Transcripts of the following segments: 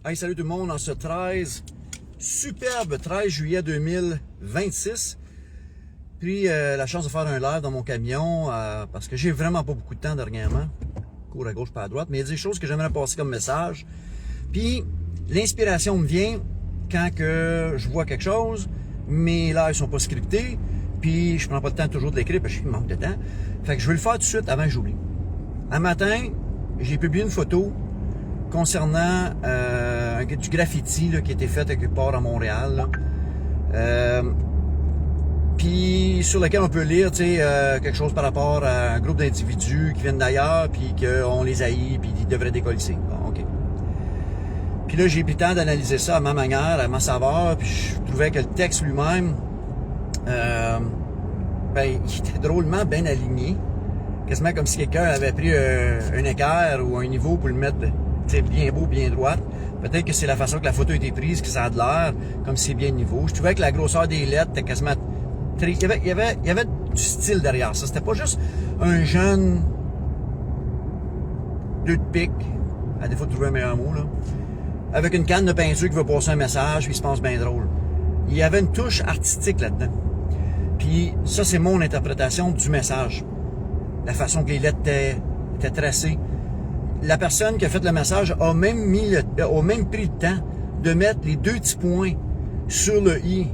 Hey, salut tout le monde, en ce superbe 13 juillet 2026. Puis la chance de faire un live dans mon camion parce que j'ai vraiment pas beaucoup de temps dernièrement. Cours à gauche, pas à droite, mais il y a des choses que j'aimerais passer comme message. Puis l'inspiration me vient quand que je vois quelque chose, mes lives sont pas scriptés, puis je prends pas le temps toujours de l'écrire parce qu'il manque de temps. Fait que je vais le faire tout de suite avant que j'oublie. Un matin, j'ai publié une photo concernant du graffiti là, qui a été fait quelque part à Montréal. Puis sur lequel on peut lire quelque chose par rapport à un groupe d'individus qui viennent d'ailleurs, puis qu'on les haït, puis ils devraient décoller. Bon, OK. Puis là, j'ai pris le temps d'analyser ça à ma manière, à ma saveur, puis je trouvais que le texte lui-même, il était drôlement bien aligné. Quasiment comme si quelqu'un avait pris un équerre ou un niveau pour le mettre bien beau, bien droit. Peut-être que c'est la façon que la photo a été prise, que ça a de l'air, comme si c'est bien niveau. Je trouvais que la grosseur des lettres était quasiment... Il y avait du style derrière ça. C'était pas juste un jeune... deux de pique, à défaut de trouver un meilleur mot, là, avec une canne de peinture qui veut passer un message, puis il se pense bien drôle. Il y avait une touche artistique là-dedans. Puis ça, c'est mon interprétation du message. La façon que les lettres étaient tracées. La personne qui a fait le message a même pris le temps de mettre les deux petits points sur le i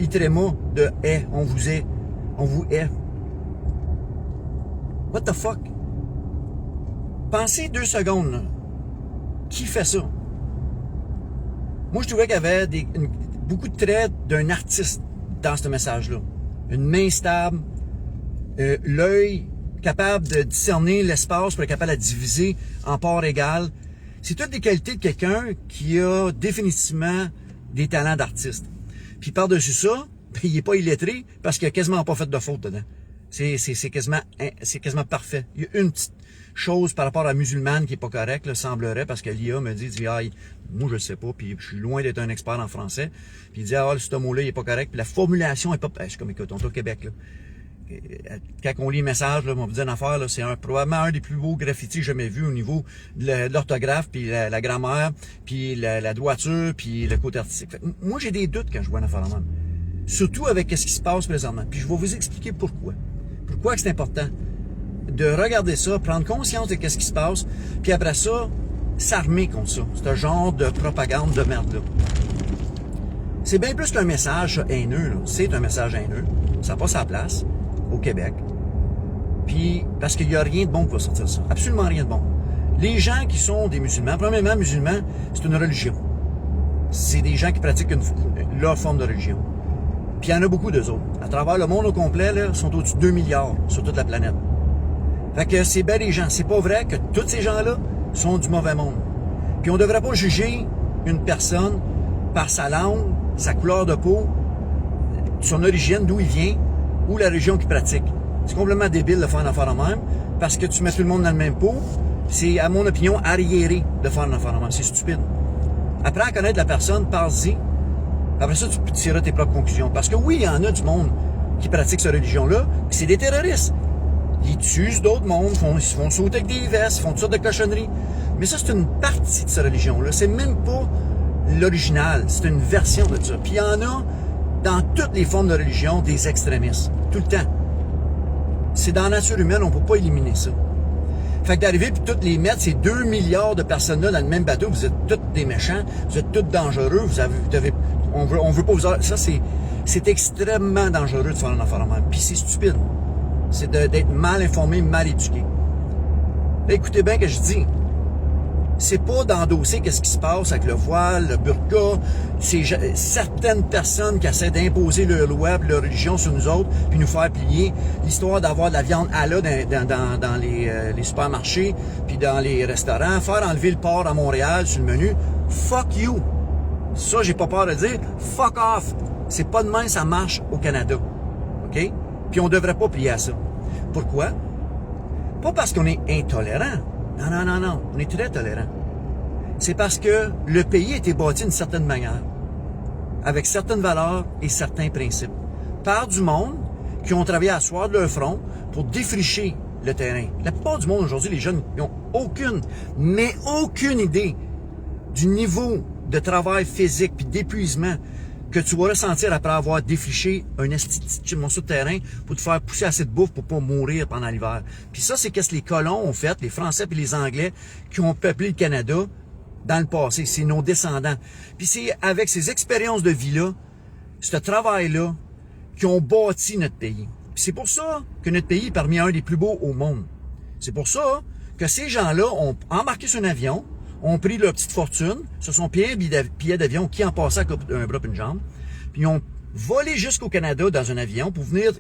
tréma de « est », on vous est, on vous est. What the fuck? Pensez 2 secondes, là. Qui fait ça? Moi, je trouvais qu'il y avait beaucoup de traits d'un artiste dans ce message-là. Une main stable, l'œil capable de discerner l'espace pour être capable de diviser en parts égales. C'est toutes des qualités de quelqu'un qui a définitivement des talents d'artiste. Puis par-dessus ça, il n'est pas illettré parce qu'il n'a quasiment pas fait de faute dedans. C'est quasiment parfait. Il y a une petite chose par rapport à la musulmane qui n'est pas correcte, là, semblerait, parce que l'IA me dit moi je le sais pas, puis je suis loin d'être un expert en français. Puis il dit ce mot-là il est pas correct, puis la formulation est pas... Je suis comme, écoute, on est au Québec, là. Quand on lit le message, là, on vous dit une affaire, là, c'est probablement un des plus beaux graffitis que j'ai jamais vu au niveau de l'orthographe, puis la grammaire, puis la droiture, puis le côté artistique. Fait, moi, j'ai des doutes quand je vois une affaire de même. Surtout avec ce qui se passe présentement. Puis je vais vous expliquer pourquoi. Pourquoi c'est important de regarder ça, prendre conscience de ce qui se passe, puis après ça, s'armer contre ça. Ce genre de propagande de merde-là. C'est bien plus qu'un message haineux, là. C'est un message haineux. Ça n'a pas sa place au Québec. Puis, parce qu'il n'y a rien de bon qui va sortir de ça. Absolument rien de bon. Les gens qui sont des musulmans, premièrement, musulmans, c'est une religion. C'est des gens qui pratiquent leur forme de religion. Puis il y en a beaucoup d'eux autres. À travers le monde au complet, là, sont au-dessus de 2 milliards sur toute la planète. Fait que c'est bien des gens. C'est pas vrai que tous ces gens-là sont du mauvais monde. Puis on ne devrait pas juger une personne par sa langue, sa couleur de peau, son origine, d'où il vient, ou la religion qu'il pratique. C'est complètement débile de faire une affaire de même, parce que tu mets tout le monde dans le même pot. C'est, à mon opinion, arriéré de faire une affaire de même. C'est stupide. Apprends à connaître la personne, parle-y. Après ça, tu tireras tes propres conclusions. Parce que oui, il y en a du monde qui pratique cette religion-là, puis c'est des terroristes. Ils tuent d'autres mondes, ils font sauter avec des vestes, ils font toutes sortes de cochonneries. Mais ça, c'est une partie de cette religion-là. C'est même pas l'original. C'est une version de ça. Puis il y en a dans toutes les formes de religion des extrémistes. Tout le temps. C'est dans la nature humaine, on ne peut pas éliminer ça. Fait que d'arriver puis toutes les mettre, ces 2 milliards de personnes-là dans le même bateau, vous êtes tous des méchants, vous êtes tous dangereux, on veut pas vous... Ça, c'est extrêmement dangereux de faire une affaire de même. Puis c'est stupide. C'est d'être mal informé, mal éduqué. Là, écoutez bien ce que je dis. C'est pas d'endosser qu'est-ce qui se passe avec le voile, le burqa. C'est certaines personnes qui essaient d'imposer leur loi et leur religion sur nous autres, puis nous faire plier. L'histoire d'avoir de la viande halal dans les supermarchés, puis dans les restaurants, faire enlever le porc à Montréal sur le menu. Fuck you! Ça, j'ai pas peur de dire. Fuck off! C'est pas de même ça marche au Canada. OK? Puis on devrait pas plier à ça. Pourquoi? Pas parce qu'on est intolérant. Non. On est très tolérant. C'est parce que le pays a été bâti d'une certaine manière, avec certaines valeurs et certains principes, par du monde qui ont travaillé à asseoir de leur front pour défricher le terrain. La plupart du monde aujourd'hui, les jeunes, ils n'ont aucune idée du niveau de travail physique puis d'épuisement que tu vas ressentir après avoir défriché un petit morceau de terrain pour te faire pousser assez de bouffe pour pas mourir pendant l'hiver. Puis ça, c'est qu'est-ce que les colons ont fait, les Français puis les Anglais qui ont peuplé le Canada dans le passé. C'est nos descendants. Puis c'est avec ces expériences de vie-là, ce travail-là, qui ont bâti notre pays. Puis c'est pour ça que notre pays est parmi un des plus beaux au monde. C'est pour ça que ces gens-là ont embarqué sur un avion, ont pris leur petite fortune, se sont payés un billet d'avion qui en passait un bras et une jambe, puis ils ont volé jusqu'au Canada dans un avion pour venir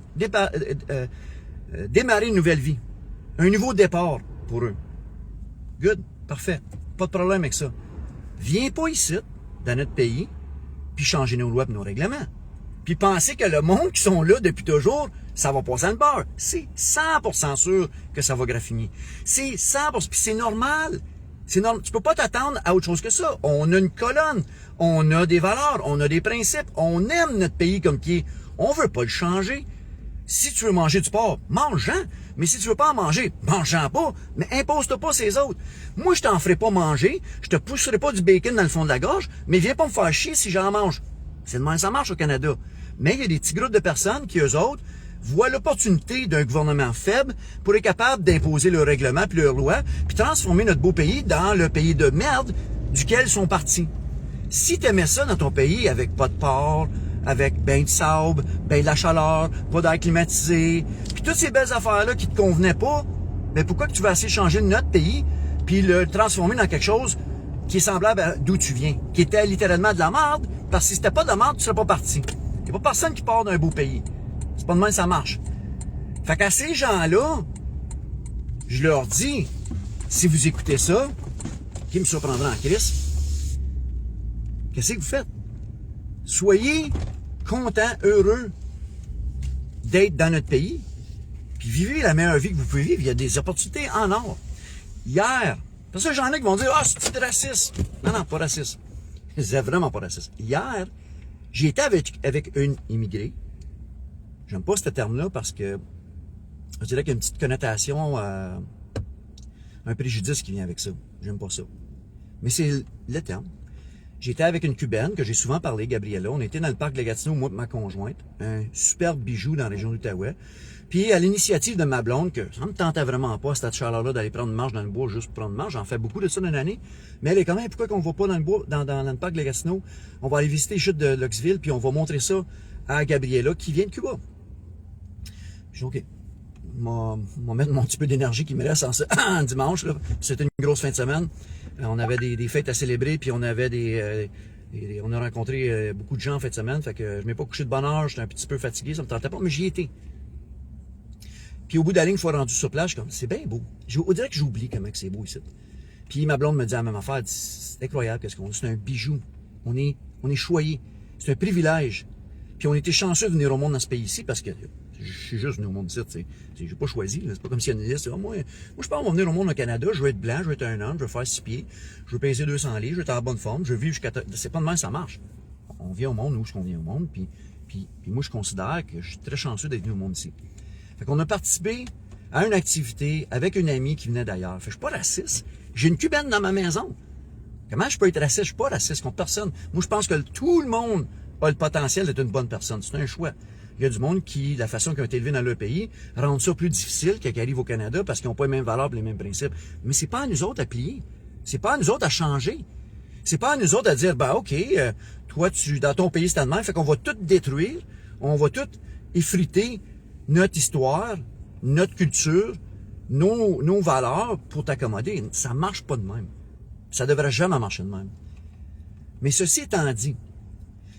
démarrer une nouvelle vie. Un nouveau départ pour eux. Good, parfait. Pas de problème avec ça. Viens pas ici, dans notre pays, puis changer nos lois et nos règlements. Puis penser que le monde qui sont là depuis toujours, ça va passer dans le beurre. C'est 100% sûr que ça va graffiner. C'est 100%, puis c'est normal. C'est normal. Tu peux pas t'attendre à autre chose que ça. On a une colonne, on a des valeurs, on a des principes, on aime notre pays comme qui est. On veut pas le changer. Si tu veux manger du porc, mange-en. Mais si tu veux pas en manger, mange-en pas. Mais impose-toi pas ces autres. Moi, je t'en ferai pas manger. Je te pousserai pas du bacon dans le fond de la gorge. Mais viens pas me faire chier si j'en mange. C'est de même ça marche au Canada. Mais il y a des petits groupes de personnes qui, eux autres, voient l'opportunité d'un gouvernement faible pour être capable d'imposer leurs règlements puis leurs lois, puis transformer notre beau pays dans le pays de merde duquel ils sont partis. Si tu aimais ça dans ton pays avec pas de porc, avec ben de sable, ben de la chaleur, pas d'air climatisé, puis toutes ces belles affaires-là qui te convenaient pas, ben pourquoi que tu vas essayer de changer notre pays puis le transformer dans quelque chose qui est semblable à d'où tu viens, qui était littéralement de la merde, parce que si c'était pas de la merde, tu serais pas parti. Il n'y a pas personne qui part d'un beau pays. C'est pas de même que ça marche. Fait qu'à ces gens-là, je leur dis, si vous écoutez ça, qui me surprendra en Christ, qu'est-ce que vous faites? Soyez contents, heureux d'être dans notre pays, puis vivez la meilleure vie que vous pouvez vivre. Il y a des opportunités en or. Hier, parce que j'en ai qui vont dire « Ah, c'est raciste! » Non, non, pas raciste. C'est vraiment pas raciste. Hier, j'ai été avec une immigrée. J'aime pas ce terme-là parce que je dirais qu'il y a une petite connotation, un préjudice qui vient avec ça. J'aime pas ça. Mais c'est le terme. J'étais avec une Cubaine que j'ai souvent parlé, Gabriella. On était dans le parc de la Gatineau, moi et ma conjointe. Un superbe bijou dans la région d'Outaouais. Puis à l'initiative de ma blonde, que ça me tentait vraiment pas, cette chaleur-là, d'aller prendre une marche dans le bois juste pour prendre une marche. J'en fais beaucoup de ça dans l'année. Mais elle est quand même, pourquoi qu'on va pas dans le bois, dans le parc de la Gatineau? On va aller visiter les chutes de Luxville, puis on va montrer ça à Gabriella, qui vient de Cuba. Je dis, OK, on va mettre mon petit peu d'énergie qui me reste en dimanche. C'était une grosse fin de semaine. On avait des fêtes à célébrer, puis on avait on a rencontré beaucoup de gens en fin de semaine. Fait que je m'ai pas couché de bonne heure, j'étais un petit peu fatigué, ça me tentait pas, mais j'y étais. Puis au bout de la ligne, une fois rendu sur place, je suis comme, c'est bien beau. On dirait que j'oublie comment c'est beau ici. Puis ma blonde me dit la même affaire, c'est incroyable qu'est-ce qu'on a, c'est un bijou. On est choyé. C'est un privilège. Puis on était chanceux de venir au monde dans ce pays-ci parce que je suis juste venu au monde ici, j'ai pas choisi, c'est pas comme si il y a une liste. Moi, je pense qu'on va venir au monde au Canada, je veux être blanc, je veux être un homme, je veux faire 6 pieds, je veux peser 200 livres, je veux être en bonne forme, je veux vivre jusqu'à... C'est pas de même ça marche. On vient au monde, où est-ce qu'on vient au monde, puis moi je considère que je suis très chanceux d'être venu au monde ici. Fait qu'on a participé à une activité avec une amie qui venait d'ailleurs. Fait que je suis pas raciste. J'ai une Cubaine dans ma maison. Comment je peux être raciste? Je suis pas raciste contre personne. Moi, je pense que tout le monde a le potentiel d'être une bonne personne. C'est un choix. Il y a du monde qui, la façon qu'ils ont été élevés dans leur pays, rend ça plus difficile quand ils arrivent au Canada parce qu'ils n'ont pas les mêmes valeurs et les mêmes principes. Mais c'est pas à nous autres à plier. C'est pas à nous autres à changer. C'est pas à nous autres à dire, ben OK, toi, dans ton pays, c'est de même, fait qu'on va tout détruire, on va tout effriter notre histoire, notre culture, nos valeurs pour t'accommoder. Ça marche pas de même. Ça devrait jamais marcher de même. Mais ceci étant dit,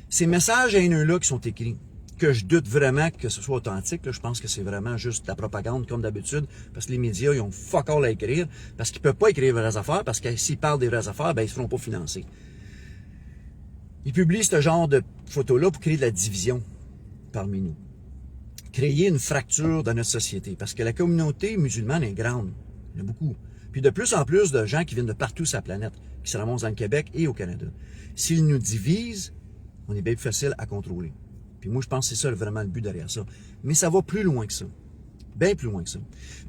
ces messages haineux-là qui sont écrits, que je doute vraiment que ce soit authentique, là, je pense que c'est vraiment juste de la propagande comme d'habitude, parce que les médias, ils ont fuck all à écrire, parce qu'ils peuvent pas écrire les vraies affaires, parce que s'ils parlent des vraies affaires, ben ils se feront pas financer. Ils publient ce genre de photos-là pour créer de la division parmi nous. Créer une fracture dans notre société, parce que la communauté musulmane est grande. Il y en a beaucoup. Puis de plus en plus de gens qui viennent de partout sur la planète, qui se ramassent dans le Québec et au Canada. S'ils nous divisent, on est bien plus facile à contrôler. Puis moi, je pense que c'est ça vraiment le but derrière ça. Mais ça va plus loin que ça. Bien plus loin que ça.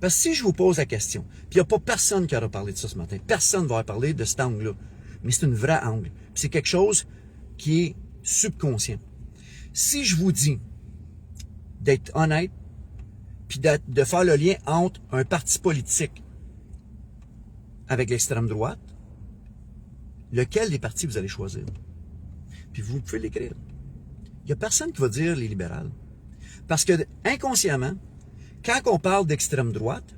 Parce que si je vous pose la question, puis il n'y a pas personne qui aura parlé de ça ce matin, personne ne va parler de cet angle-là. mais c'est une vraie angle. Puis c'est quelque chose qui est subconscient. Si je vous dis d'être honnête, puis de faire le lien entre un parti politique avec l'extrême droite, lequel des partis vous allez choisir? Puis vous pouvez l'écrire. Il n'y a personne qui va dire les libérales. Parce que inconsciemment, quand on parle d'extrême droite,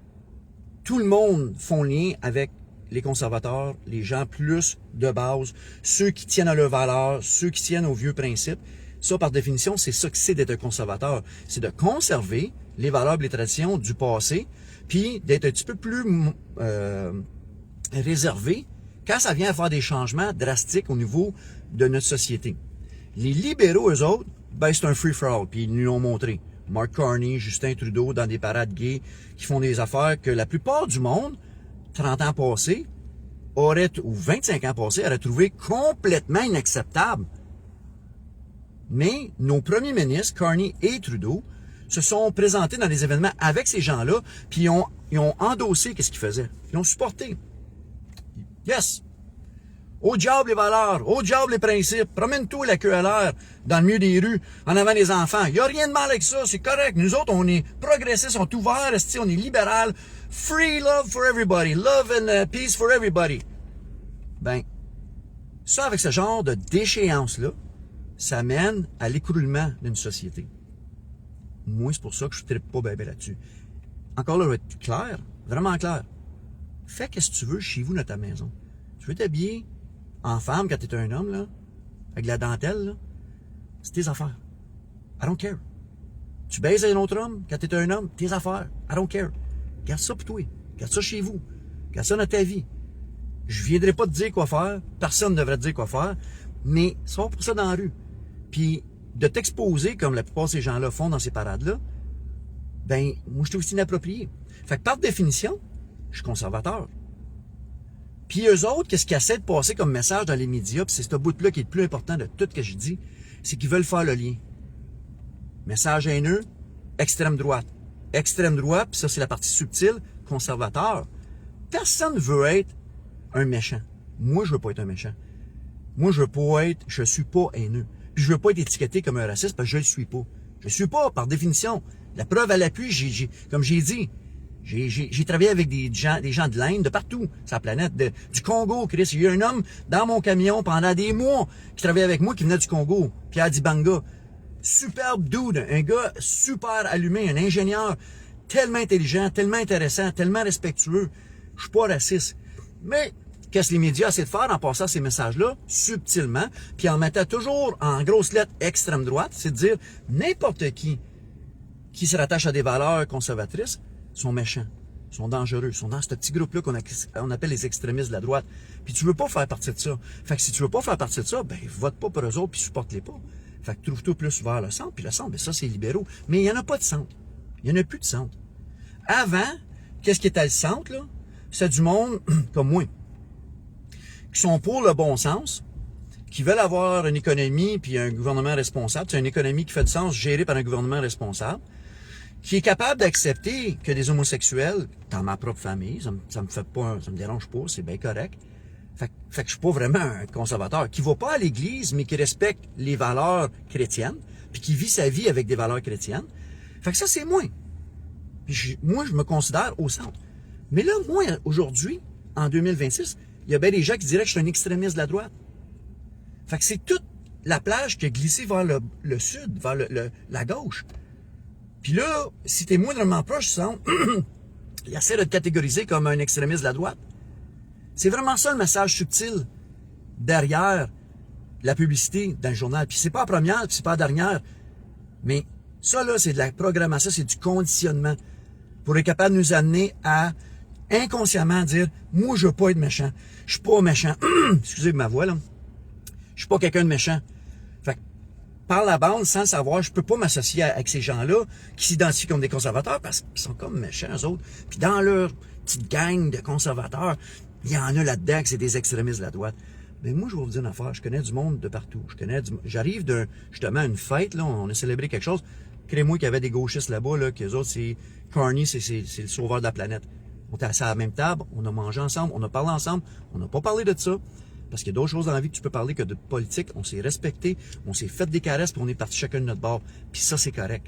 tout le monde font lien avec les conservateurs, les gens plus de base, ceux qui tiennent à leurs valeurs, ceux qui tiennent aux vieux principes. Ça, par définition, c'est ça que c'est d'être un conservateur. C'est de conserver les valeurs et les traditions du passé, puis d'être un petit peu plus réservé quand ça vient à faire des changements drastiques au niveau de notre société. Les libéraux, eux autres, ben c'est un free-for-all, puis ils nous l'ont montré. Mark Carney, Justin Trudeau, dans des parades gays, qui font des affaires que la plupart du monde, 30 ans passés, ou 25 ans passés, aurait trouvé complètement inacceptable. Mais nos premiers ministres, Carney et Trudeau, se sont présentés dans des événements avec ces gens-là, puis ils ont endossé ce qu'ils faisaient. Ils ont supporté. Yes! Au diable les valeurs, au diable les principes, promène-toi la queue à l'air dans le milieu des rues, en avant des enfants. Il n'y a rien de mal avec ça, c'est correct. Nous autres, on est progressistes, on est ouverts, on est libéral. Free love for everybody, love and peace for everybody. Ben, ça avec ce genre de déchéance-là, ça mène à l'écroulement d'une société. Moi, c'est pour ça que je ne trippe pas bien là-dessus. Encore là, je vais être clair, vraiment clair. Fais ce que tu veux chez vous dans ta maison. Tu veux t'habiller en femme quand tu es un homme, là, avec la dentelle, là, c'est tes affaires. I don't care. Tu baises un autre homme quand tu es un homme, tes affaires. I don't care. Garde ça pour toi. Garde ça chez vous. Garde ça dans ta vie. Je ne viendrai pas te dire quoi faire. Personne ne devrait te dire quoi faire. Mais sors pour ça dans la rue. Puis de t'exposer, comme la plupart de ces gens-là font dans ces parades-là, ben, moi, je trouve que c'est inapproprié. Fait que par définition, je suis conservateur. Puis eux autres, qu'est-ce qu'ils essaient de passer comme message dans les médias, puis c'est ce bout-là qui est le plus important de tout ce que je dis, c'est qu'ils veulent faire le lien. Message haineux, extrême droite. Extrême droite, puis ça c'est la partie subtile, conservateur. Personne ne veut être un méchant. Moi, je veux pas être un méchant. Moi, je suis pas haineux. Puis je veux pas être étiqueté comme un raciste parce que je le suis pas. Je le suis pas, par définition. La preuve à l'appui, comme j'ai dit, j'ai travaillé avec des gens de l'Inde, de partout, sur la planète, du Congo, Chris. Il y a un homme dans mon camion pendant des mois qui travaillait avec moi, qui venait du Congo, Pierre Dibanga. Superbe dude, un gars super allumé, un ingénieur tellement intelligent, tellement intéressant, tellement respectueux. Je suis pas raciste. Mais qu'est-ce que les médias essaient de faire en passant ces messages-là, subtilement, puis en mettant toujours en grosses lettres extrême droite, c'est de dire n'importe qui se rattache à des valeurs conservatrices sont méchants, sont dangereux, sont dans ce petit groupe-là qu'on appelle les extrémistes de la droite. Puis tu veux pas faire partie de ça. Fait que si tu veux pas faire partie de ça, ben vote pas pour eux autres puis supporte-les pas. Fait que trouve-toi plus vers le centre, puis le centre, ben ça c'est libéraux. Mais il y en a pas de centre. Il y en a plus de centre. Avant, qu'est-ce qui était le centre, là? C'est du monde comme moi, qui sont pour le bon sens, qui veulent avoir une économie puis un gouvernement responsable. C'est une économie qui fait du sens, gérée par un gouvernement responsable, qui est capable d'accepter que des homosexuels, dans ma propre famille, ça me dérange pas, c'est bien correct. Fait que je suis pas vraiment un conservateur, qui va pas à l'église, mais qui respecte les valeurs chrétiennes, puis qui vit sa vie avec des valeurs chrétiennes. Fait que ça, c'est moi. Puis moi, je me considère au centre. Mais là, moi, aujourd'hui, en 2026, il y a bien des gens qui diraient que je suis un extrémiste de la droite. Fait que c'est toute la plage qui a glissé vers le sud, vers la gauche. Puis là, si t'es moindrement proche, tu sens, il essaie de te catégoriser comme un extrémiste de la droite. C'est vraiment ça le message subtil derrière la publicité dans le journal. Puis c'est pas la première, puis c'est pas la dernière. Mais ça, là, c'est de la programmation, c'est du conditionnement. Pour être capable de nous amener à inconsciemment dire, moi, je veux pas être méchant. Je suis pas méchant. Excusez ma voix, là. Je suis pas quelqu'un de méchant. Fait que, par la bande, sans le savoir, je peux pas m'associer avec ces gens-là qui s'identifient comme des conservateurs parce qu'ils sont comme méchants, eux autres. Puis dans leur petite gang de conservateurs, il y en a là-dedans que c'est des extrémistes de la droite. Mais moi, je vais vous dire une affaire, je connais du monde de partout. J'arrive justement à une fête, là, on a célébré quelque chose. Créez-moi qu'il y avait des gauchistes là-bas, là, qu'eux autres, c'est Carney, c'est le sauveur de la planète. On était assis à la même table, on a mangé ensemble, on a parlé ensemble, on n'a pas parlé de ça. Parce qu'il y a d'autres choses dans la vie que tu peux parler que de politique. On s'est respecté, on s'est fait des caresses, puis on est parti chacun de notre bord. Puis ça, c'est correct.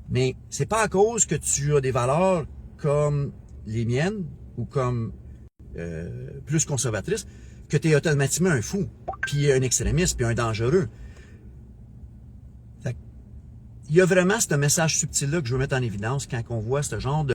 Mais c'est pas à cause que tu as des valeurs comme les miennes ou comme plus conservatrices que tu es automatiquement un fou, puis un extrémiste, puis un dangereux. Il y a vraiment ce message subtil-là que je veux mettre en évidence quand on voit ce genre de